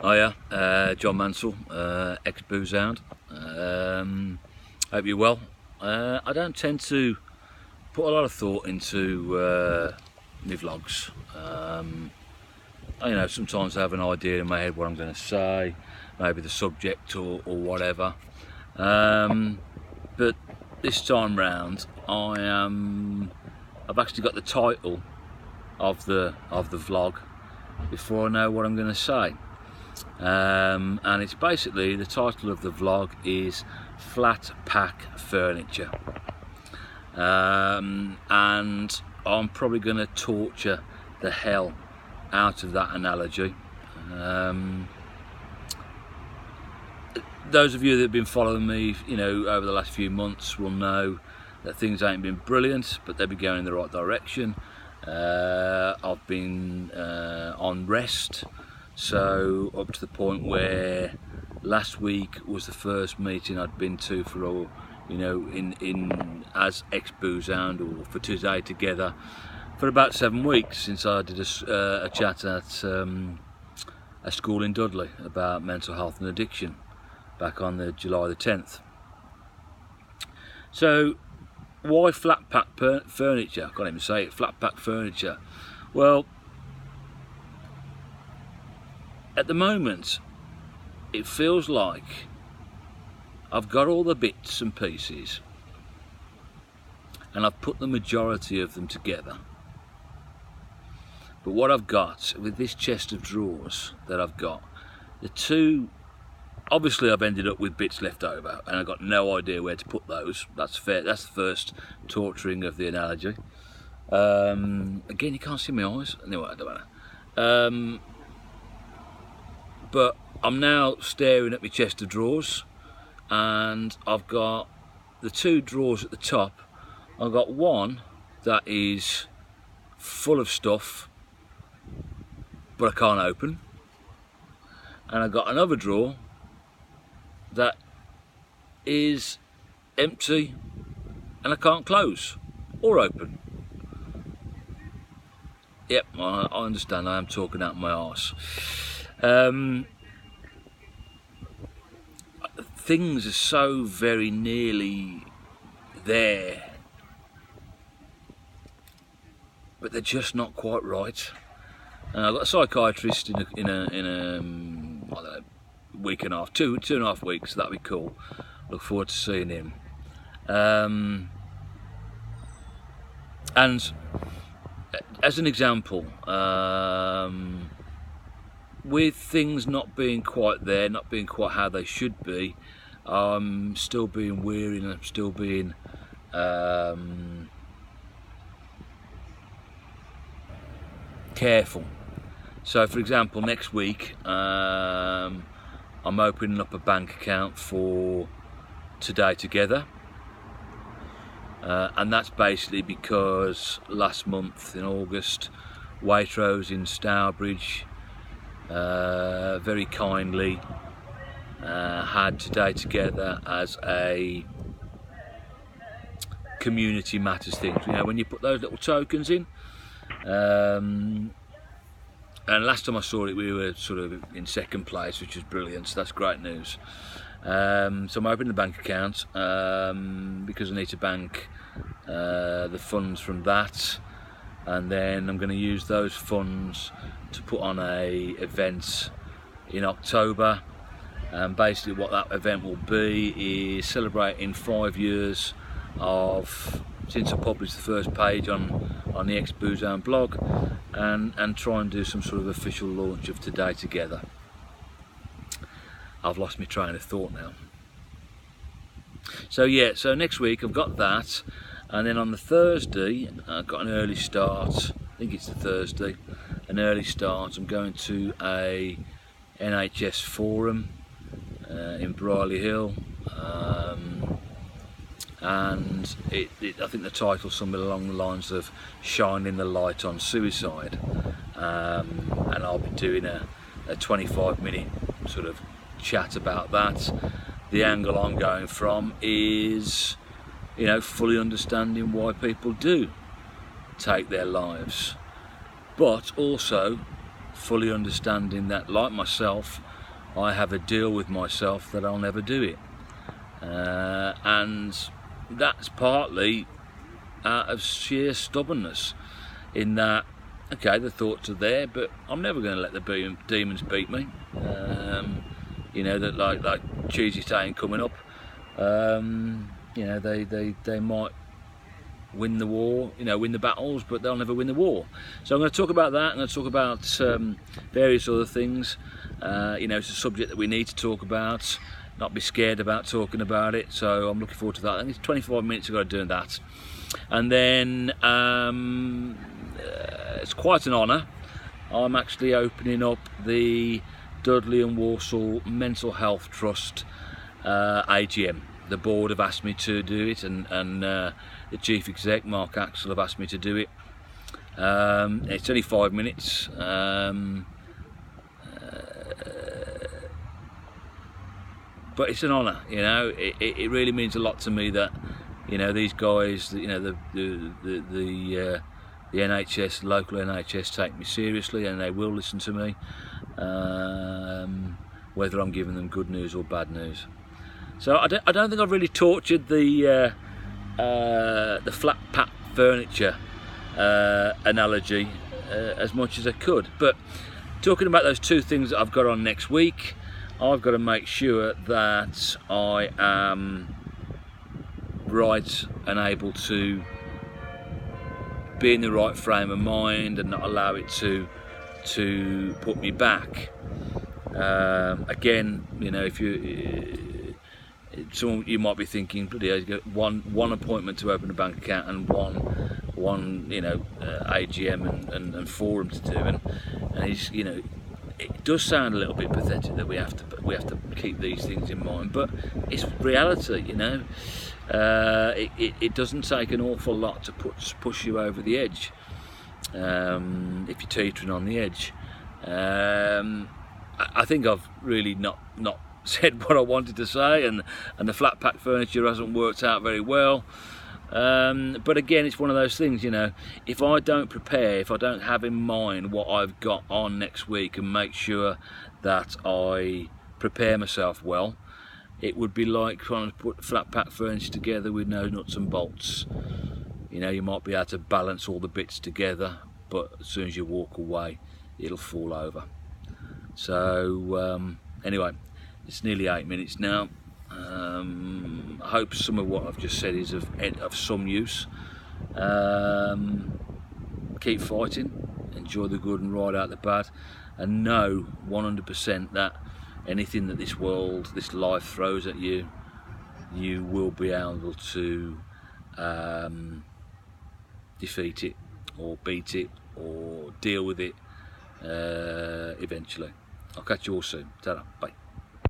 Hiya, John Mansell, ex-Booze Hound. Hope you're well. I don't tend to put a lot of thought into my vlogs. Sometimes I have an idea in my head what I'm going to say, maybe the subject or whatever. But this time round, I've actually got the title of the vlog before I know what I'm going to say. And it's basically, the title of the vlog is Flat Pack Furniture, and I'm probably going to torture the hell out of that analogy. Those of you that have been following me, over the last few months will know that things ain't been brilliant, but they've been going in the right direction. I've been on rest. So up to the point where last week was the first meeting I'd been to for all, in as ex-Booze Hound, or for Today Together, for about 7 weeks, since I did a chat at a school in Dudley about mental health and addiction back on the July the 10th. So why flat pack furniture? I can't even say it. Flat pack furniture. Well, at the moment, it feels like I've got all the bits and pieces and I've put the majority of them together. But what I've got with this chest of drawers that I've got, the two, obviously I've ended up with bits left over and I've got no idea where to put those. That's fair. That's the first torturing of the analogy. Again, you can't see my eyes. Anyway, I don't matter. But I'm now staring at my chest of drawers, and I've got the two drawers at the top. I've got one that is full of stuff, but I can't open. And I've got another drawer that is empty and I can't close or open. Yep, I understand, I am talking out my arse. Things are so very nearly there, but they're just not quite right. I've got a psychiatrist in a I don't know, week and a half, two and a half weeks. So that'll be cool. Look forward to seeing him. And as an example, with things not being quite there, not being quite how they should be, I'm still being weary and I'm still being careful. So for example, next week I'm opening up a bank account for Today Together, and that's basically because last month in August, Waitrose in Stourbridge very kindly had Today Together as a community matters thing. When you put those little tokens in, and last time I saw it we were sort of in second place, which was brilliant, so that's great news. So I'm opening the bank account because I need to bank the funds from that, and then I'm going to use those funds to put on a event in October. And basically what that event will be is celebrating 5 years since I published the first page on the ex-Booze Hound blog, and try and do some sort of official launch of Today Together. I've lost my train of thought now. So yeah, so next week I've got that, and then on the Thursday I've got an early start. I think it's the Thursday, an early start. I'm going to a NHS forum in Brierley Hill, and I think the title's something along the lines of Shining the Light on Suicide, and I'll be doing a 25-minute sort of chat about that. The angle I'm going from is, fully understanding why people do take their lives, but also fully understanding that, like myself, I have a deal with myself that I'll never do it, and that's partly out of sheer stubbornness, in that, okay, the thoughts are there, but I'm never going to let the demons beat me. You know, that like Tuesday's saying coming up, you know, they might win the war, you know, win the battles, but they'll never win the war. So I'm going to talk about that. I'm going to talk about various other things. You know, it's a subject that we need to talk about, not be scared about talking about it. So I'm looking forward to that. I think it's 25 minutes ago doing that. And then it's quite an honour. I'm actually opening up the Dudley and Walsall Mental Health Trust AGM. The board have asked me to do it, and the chief exec, Mark Axel, have asked me to do it. It's only 5 minutes. But it's an honour, you know. It really means a lot to me that, you know, these guys, you know, the NHS, local NHS, take me seriously, and they will listen to me, whether I'm giving them good news or bad news. So I don't think I've really tortured the flat pack furniture analogy as much as I could. But talking about those two things that I've got on next week, I've got to make sure that I am right and able to be in the right frame of mind and not allow it to put me back. Again, you know, if you might be thinking, bloody hell, you got one appointment to open a bank account and one you know, AGM and forum to do, and it's, you know, it does sound a little bit pathetic that we have to keep these things in mind, but it's reality, you know. It doesn't take an awful lot to push you over the edge, if you're teetering on the edge. I think I've really not said what I wanted to say, and the flat pack furniture hasn't worked out very well. But again, it's one of those things, you know, if I don't prepare, if I don't have in mind what I've got on next week and make sure that I prepare myself well, it would be like trying to put flat pack furniture together with no nuts and bolts. You know, you might be able to balance all the bits together, but as soon as you walk away, it'll fall over. So anyway, it's nearly 8 minutes now. I hope some of what I've just said is of some use. Keep fighting, enjoy the good and ride out the bad, and know 100% that anything that this world, this life throws at you, you will be able to defeat it or beat it or deal with it eventually. I'll catch you all soon. Ta-ra, bye.